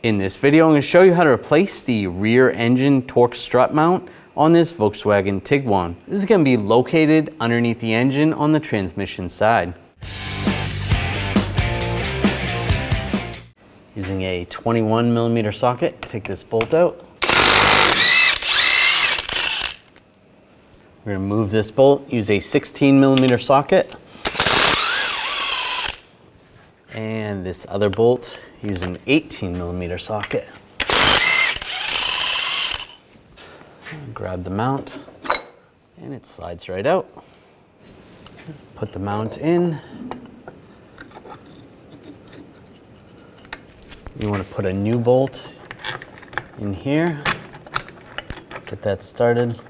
In this video, I'm going to show you how to replace the rear engine torque strut mount on this Volkswagen Tiguan. This is going to be located underneath the engine on the transmission side. Using a 21mm socket, take this bolt out. We're going to move this bolt, use a 16mm socket. And this other bolt, use an 18mm socket. Grab the mount, and it slides right out. Put the mount in. You want to put a new bolt in here. Get that started.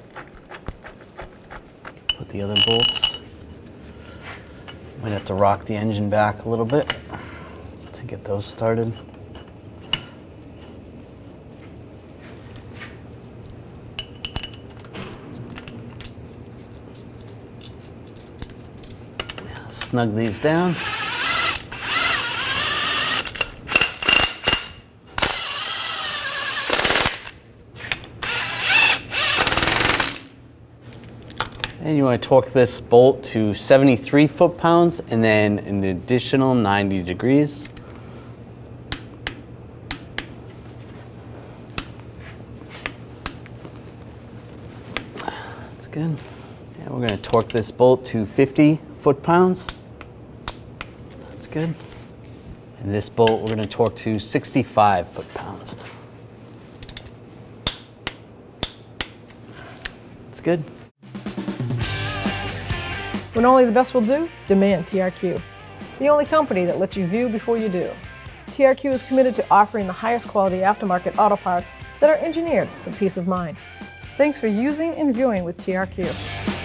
Put the other bolts. Might have to rock the engine back a little bit to get those started. Snug these down. And you want to torque this bolt to 73 foot-pounds and then an additional 90 degrees. That's good. And we're going to torque this bolt to 50 foot-pounds. That's good. And this bolt we're going to torque to 65 foot-pounds. That's good. When only the best will do, demand TRQ. The only company that lets you view before you do. TRQ is committed to offering the highest quality aftermarket auto parts that are engineered for peace of mind. Thanks for using and viewing with TRQ.